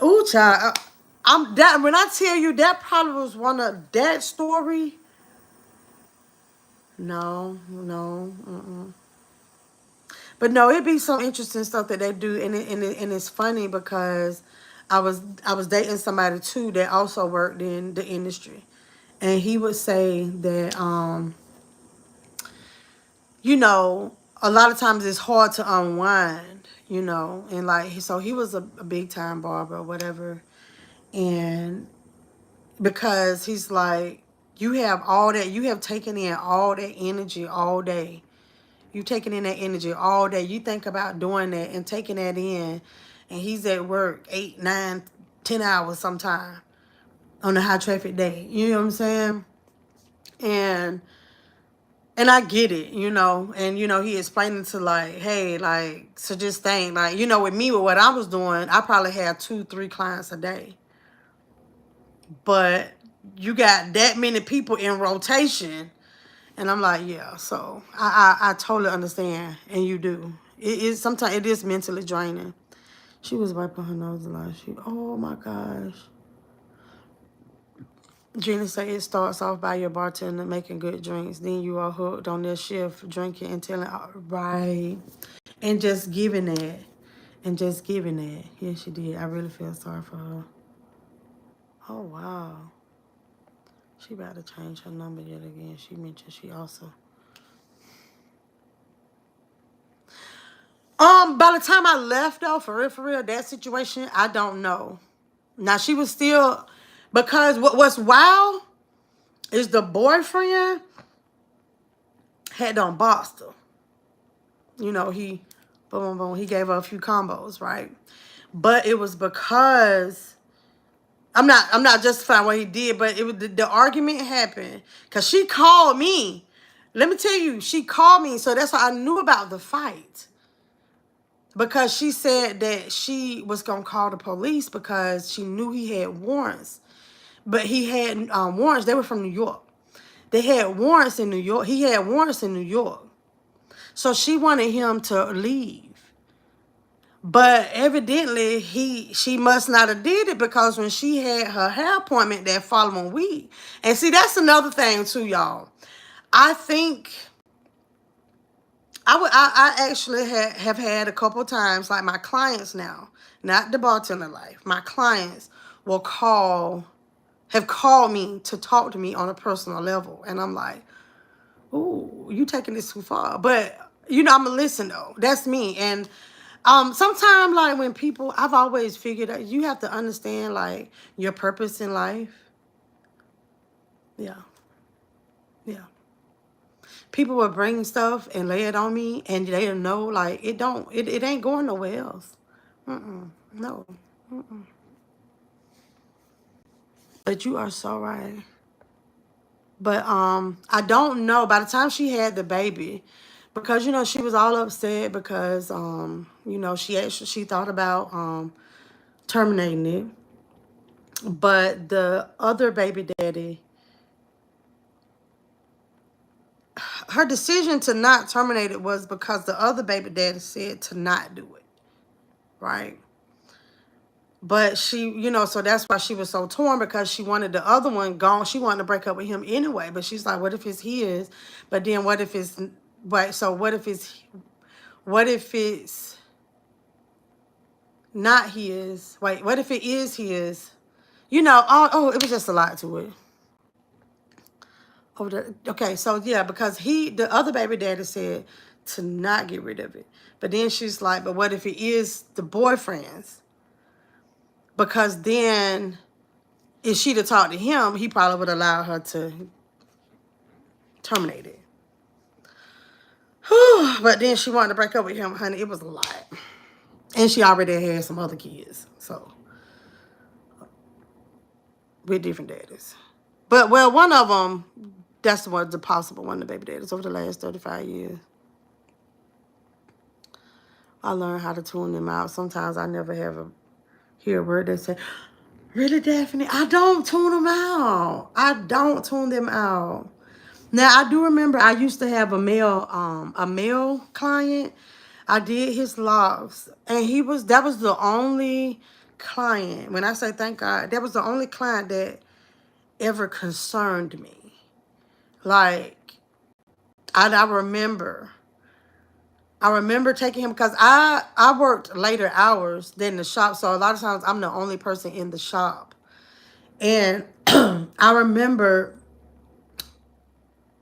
ooh, child, I'm that when I tell you that probably was one of that story. No, no, but no, it'd be some interesting stuff that they do, and it's funny because I was dating somebody too that also worked in the industry, and he would say that a lot of times it's hard to unwind, and like so he was a big time barber or whatever, and because he's like you have taken in all that energy all day. You taking in that energy all day. You think about doing that and taking that in, and he's at work 8, 9, 10 hours sometime on a high traffic day. You know what I'm saying? And I get it, and he explaining to like, hey, like, so just think, like, with me, with what I was doing, I probably had 2, 3 clients a day, but you got that many people in rotation. And I'm like, yeah, so I totally understand, and you do. It is sometimes it is mentally draining. She was wiping her nose a lot. Oh my gosh. Gina said it starts off by your bartender making good drinks. Then you are hooked on their shift, drinking and telling, right. And just giving that. And just giving that. Yeah, she did. I really feel sorry for her. Oh, wow. She about to change her number yet again. She mentioned she also... By the time I left though, for real, that situation, I don't know. Now she was still, because what's wild is the boyfriend had done boxed her. He, boom, boom, he gave her a few combos, right? But it was because I'm not justifying what he did, but it was the argument happened because she called me. Let me tell you, she called me, so that's why I knew about the fight. Because she said that she was going to call the police because she knew he had warrants. But he had warrants. They were from New York. They had warrants in New York. He had warrants in New York. So she wanted him to leave. But evidently, she must not have did it, because when she had her hair appointment that following week, and see, that's another thing too, y'all. I think I actually have had a couple times, like my clients now, not the bartender life, my clients will have called me to talk to me on a personal level, and I'm like, ooh, you taking this too far. But you know, I'm gonna listen though. That's me. And sometimes, like, when people, I've always figured that you have to understand, like, your purpose in life. Yeah. Yeah. People will bring stuff and lay it on me, and they know, like, it ain't going nowhere else. No. But you are so right. But I don't know. By the time she had the baby, because you know she was all upset because you know she thought about terminating it, but the other baby daddy, her decision to not terminate it was because the other baby daddy said to not do it, right? But she, you know, so that's why she was so torn, because she wanted the other one gone. She wanted to break up with him anyway, but she's like, what if it's his? But then what if it's, right? So what if it's not his? Wait, what if it is his? You know, it was just a lot to it. Oh, okay, so yeah, because the other baby daddy said to not get rid of it. But then she's like, but what if it is the boyfriend's? Because then if she'd have talked to him, he probably would allow her to terminate it. But then she wanted to break up with him, honey. It was a lot. And she already had some other kids. So, with different daddies. But, well, one of them, that's the possible one, the baby daddies, over the last 35 years. I learned how to tune them out. Sometimes I never hear a word they say, really, Daphne? I don't tune them out. I don't tune them out. Now, I do remember I used to have a male client. I did his locks, and that was the only client. When I say thank God, that was the only client that ever concerned me. Like, I remember taking him, because I worked later hours than the shop, so a lot of times I'm the only person in the shop. And I remember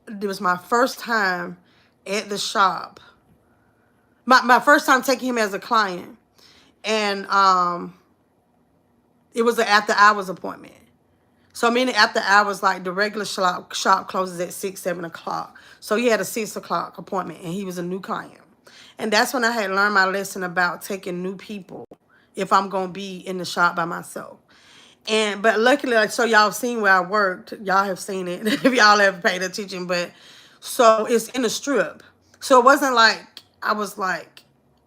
it was my first time at the shop. My first time taking him as a client. And it was an after hours appointment. So meaning after hours, like the regular shop closes at 6, 7 o'clock. So he had a 6 o'clock appointment, and he was a new client. And that's when I had learned my lesson about taking new people if I'm going to be in the shop by myself. But luckily, like, so y'all seen where I worked. Y'all have seen it if y'all have paid attention. But so it's in the strip. So it wasn't like I was like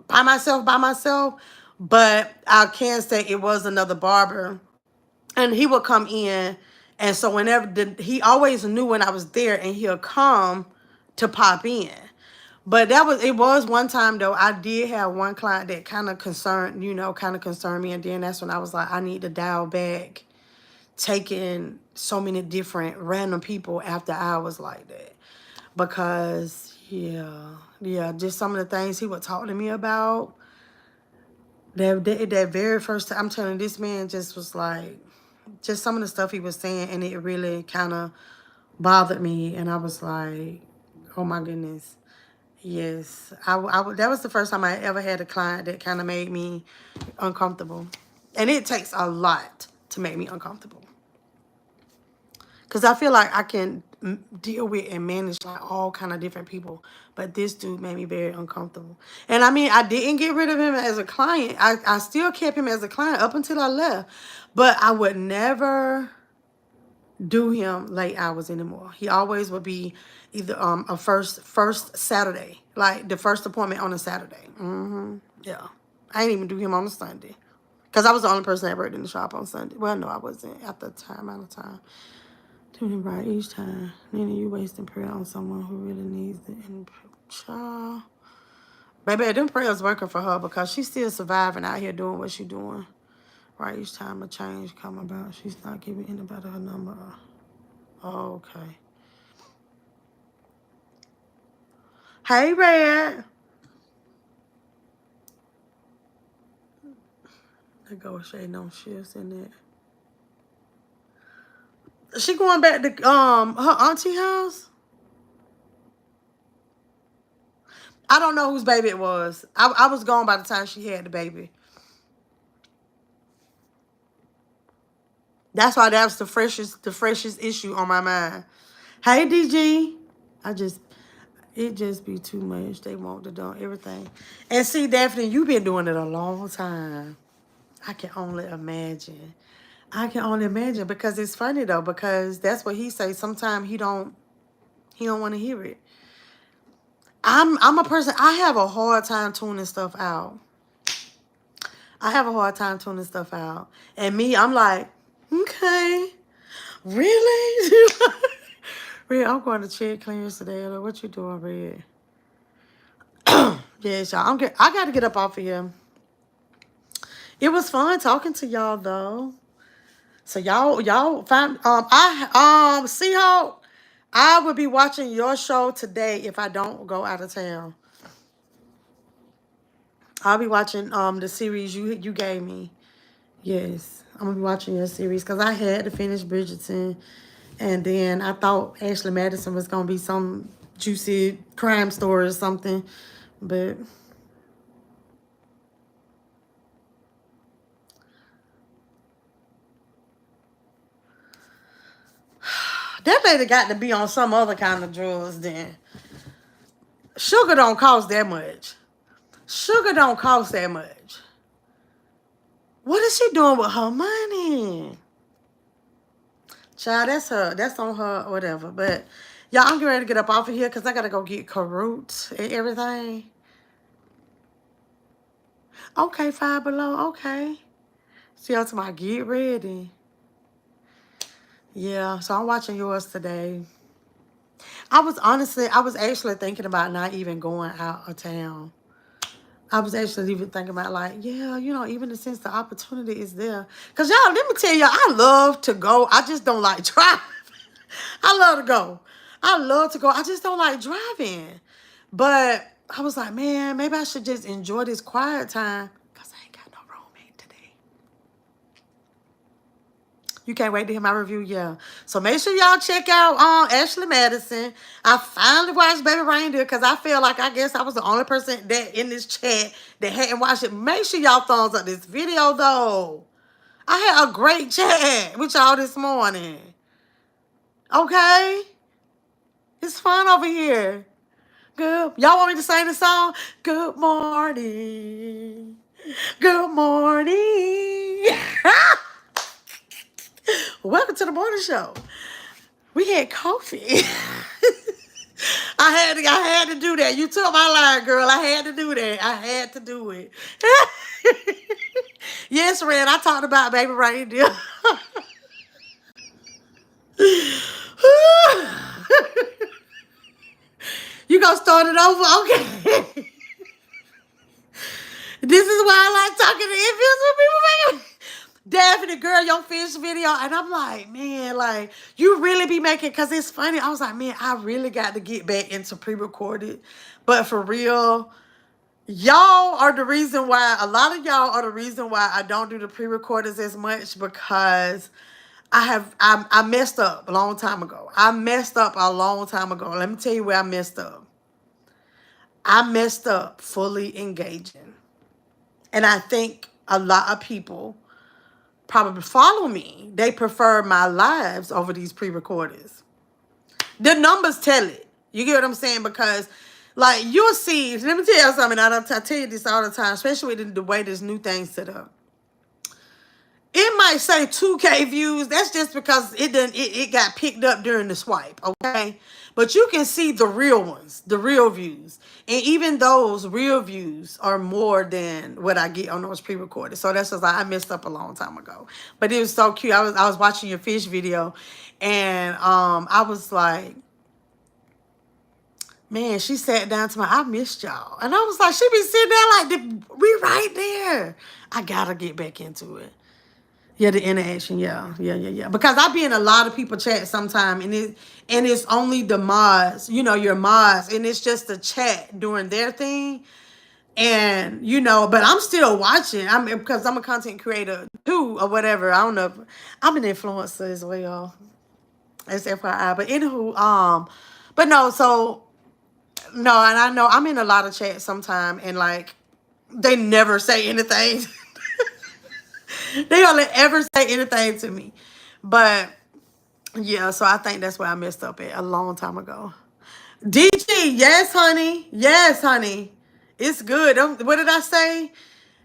by myself. But I can say it was another barber. And he would come in. And so he always knew when I was there, and he'll come to pop in. But it was one time though, I did have one client that kind of concerned me. And then that's when I was like, I need to dial back taking so many different random people after hours like that. Because, yeah, just some of the things he would talk to me about. That very first time, I'm telling you, this man just was like, just some of the stuff he was saying, and it really kind of bothered me. And I was like, oh my goodness. Yes, that was the first time I ever had a client that kind of made me uncomfortable. And it takes a lot to make me uncomfortable. Because I feel like I can deal with and manage like all kind of different people. But this dude made me very uncomfortable. And I mean, I didn't get rid of him as a client. I still kept him as a client up until I left. But I would never do him late hours anymore. He always would be either a first Saturday. Like the first appointment on a Saturday. Yeah. I didn't even do him on a Sunday. Because I was the only person that worked in the shop on Sunday. Well, no, I wasn't at the amount of time. Do him right each time. Meaning you wasting prayer on someone who really needs it. And child, Baby, them prayers working for her because she's still surviving out here doing what she doing. Right, each time a change come about, she's not giving anybody her number. Oh, okay. Hey, Red. There go Shay, no shifts in that. She going back to her auntie house? I don't know whose baby it was. I was gone by the time she had the baby. That's why that was the freshest issue on my mind. Hey, DG. It just be too much. They want to do everything. And see, Daphne, you've been doing it a long time. I can only imagine. I can only imagine because it's funny though, because that's what he says. Sometimes he don't want to hear it. I'm a person, I have a hard time tuning stuff out. I have a hard time tuning stuff out. And me, I'm like, okay, really? Red, I'm going to check clearance today. What you doing, Red? Yes, y'all. I got to get up off of here. It was fun talking to y'all though. So y'all find Seahawk, I will be watching your show today if I don't go out of town. I'll be watching the series you gave me. Yes, I'm gonna be watching your series because I had to finish Bridgerton, and then I thought Ashley Madison was gonna be some juicy crime story or something, but that lady got to be on some other kind of drugs. Then sugar don't cost that much. Sugar don't cost that much. What is she doing with her money? Child, that's her. That's on her, whatever. But, y'all, I'm getting ready to get up off of here because I got to go get Karut and everything. Okay, Five Below. Okay. See y'all tomorrow. Get ready. Yeah, so I'm watching yours today. I was actually thinking about not even going out of town. I was actually even thinking about like, yeah, even since the opportunity is there. Because y'all, let me tell y'all, I love to go. I just don't like driving. I love to go. I love to go. I just don't like driving. But I was like, man, maybe I should just enjoy this quiet time because I ain't got no roommate today. You can't wait to hear my review, yeah. So make sure y'all check out Ashley Madison. I finally watched Baby Reindeer because I feel like I guess I was the only person that in this chat that hadn't watched it. Make sure y'all thumbs up this video though. I had a great chat with y'all this morning. Okay? It's fun over here. Good. Y'all want me to sing the song? Good morning. Good morning. Welcome to the morning show. We had coffee. I had to do that. You took my line, girl. I had to do that. I had to do it. Yes, Red. I talked about Baby Reindeer. You gonna start it over? Okay. This is why I like talking to infants with people, baby. Daphne, girl, your fish video. And I'm like, man, like, you really be making, because it's funny. I was like, man, I really got to get back into pre-recorded. But for real, y'all are the reason why, a lot of y'all are the reason why I don't do the pre-recorders as much because I messed up a long time ago. I messed up a long time ago. Let me tell you where I messed up. I messed up fully engaging. And I think a lot of people probably follow me. They prefer my lives over these pre-recorders. The numbers tell it. You get what I'm saying? Because, like, you'll see. Let me tell you something. I tell you this all the time, especially with the way this new thing's set up. It might say 2K views. That's just because it got picked up during the swipe, okay? But you can see the real ones, the real views. And even those real views are more than what I get on those pre-recorded. So that's just like I messed up a long time ago. But it was so cute. I was watching your fish video and I was like, Man, she sat down to my, I missed y'all. And I was like, she be sitting there like, we right there. I gotta get back into it. Yeah, the interaction, yeah. Because I be in a lot of people chat sometime, and it's only the mods, your mods, and it's just the chat doing their thing. And but I'm still watching. Because I'm a content creator too, or whatever. I don't know. I'm an influencer as well. As FYI. But anywho, but no, so no, and I know I'm in a lot of chats sometime, and like they never say anything. They don't ever say anything to me. But yeah, so I think that's where I messed up at a long time ago. DG, yes, honey. Yes, honey. It's good. What did I say?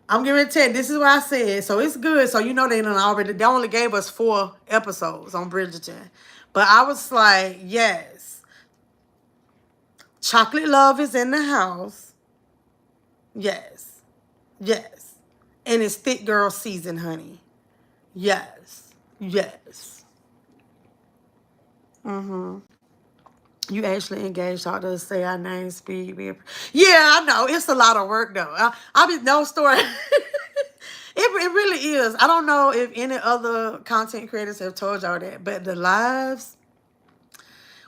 I'm giving it 10. This is what I said. So it's good. So they only gave us 4 episodes on Bridgerton. But I was like, yes. Chocolate Love is in the house. Yes. Yes. And it's thick girl season, honey. Yes. Yes. Mm-hmm. You actually engaged all to say our name, speed. Yeah, I know. It's a lot of work, though. I'll be no story. It really is. I don't know if any other content creators have told y'all that, but the lives,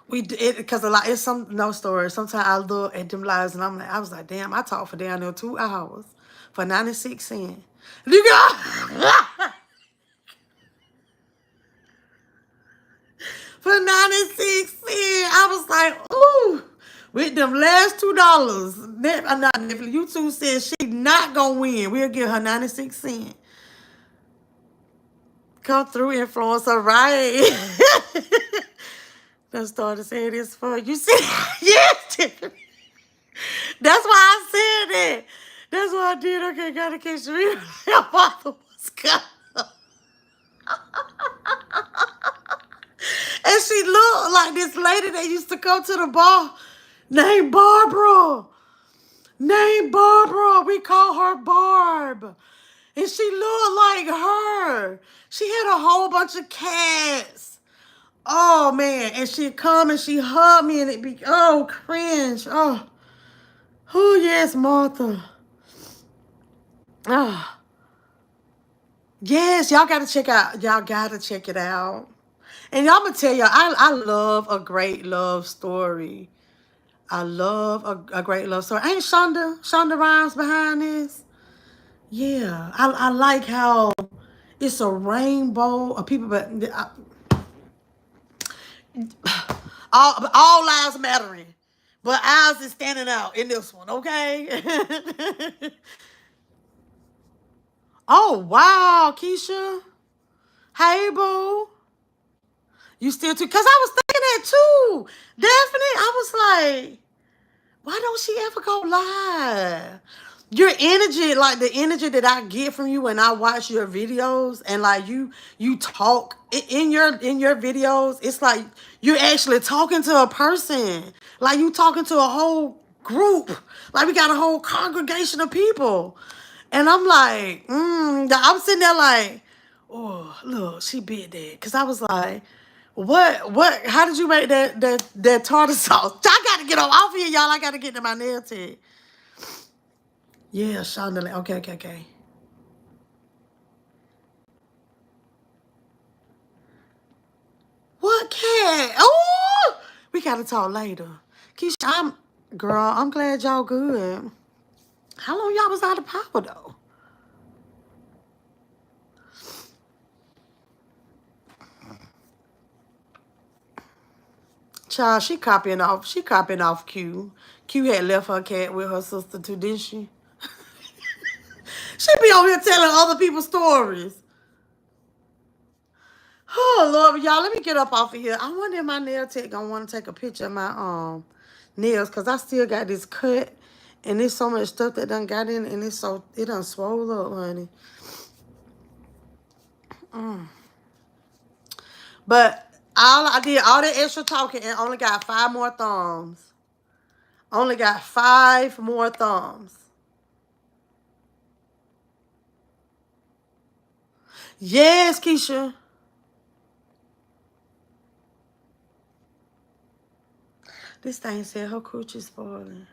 we did, because a lot, it's some, no story. Sometimes I look at them lives and I was like, damn, I talked for down there 2 hours for 96 cents. You got for 96 cents. I was like, ooh, with them last $2. Not Netflix. YouTube said she not gonna win. We'll give her 96 cents. Come through, influencer, right? Done started saying this for you. See, yes, Tiffany. That's why I said that. That's why I did. Okay, gotta catch the replay. Your father was gone. And she looked like this lady that used to come to the bar named Barbara. Named Barbara. We call her Barb. And she looked like her. She had a whole bunch of cats. Oh, man. And she'd come and she hugged me and it'd be, oh, cringe. Oh, yes, Martha. Oh. Yes, y'all got to check out. Y'all got to check it out. And y'all gonna tell y'all, I love a great love story. I love a great love story. Ain't Shonda Rhimes behind this? Yeah, I like how it's a rainbow of people, but all lives mattering, but ours is standing out in this one. Okay. Oh wow, Keisha, hey boo, you still too? Cause I was thinking that too. Definitely, I was like, why don't she ever go live? Your energy, like the energy that I get from you when I watch your videos, and like you talk in your videos, it's like you're actually talking to a person. Like you talking to a whole group. Like we got a whole congregation of people. And I'm like, I'm sitting there like, oh, look, she bit that. Cause I was like, how did you make that tartar sauce? I gotta get off here, y'all. I gotta get to my nail tech. Yeah, Shonda. Okay. What cat? Oh, we gotta talk later. Keisha, I'm glad y'all good. How long y'all was out of power though? Child, she copying off Q. Q had left her cat with her sister too, didn't she? She be over here telling other people's stories. Oh Lord, y'all, let me get up off of here. I wonder if my nail tech gonna want to take a picture of my nails, cause I still got this cut, and there's so much stuff that done got in, and it done swole up, honey. But I did all that extra talking and only got 5 more thumbs. Only got 5 more thumbs. Yes, Keisha. This thing said her coochie spoiling.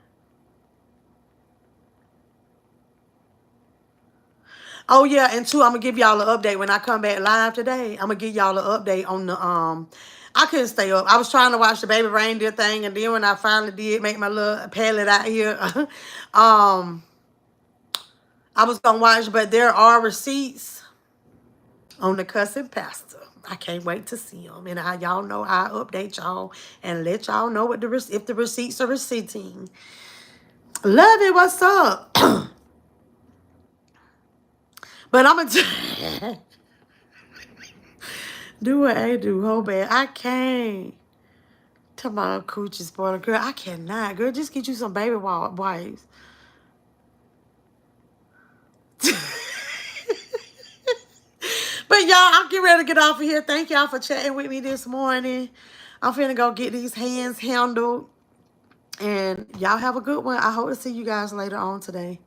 Oh yeah, and two, I'm gonna give y'all an update when I come back live today. I'm gonna give y'all an update on the I couldn't stay up. I was trying to watch the baby reindeer thing, and then when I finally did make my little palette out here, I was gonna watch, but there are receipts on the cussing pastor. I can't wait to see them, and y'all know I update y'all and let y'all know what if the receipts are receipting. Love it. What's up? But I'm gonna do what I do. Hold back. I can't. Tell my coochie spoiler, girl. I cannot, girl. Just get you some baby wipes. But y'all, I'm getting ready to get off of here. Thank y'all for chatting with me this morning. I'm finna go get these hands handled. And y'all have a good one. I hope to see you guys later on today.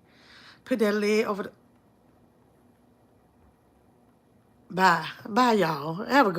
Put that lid over the... Bye. Bye, y'all. Have a good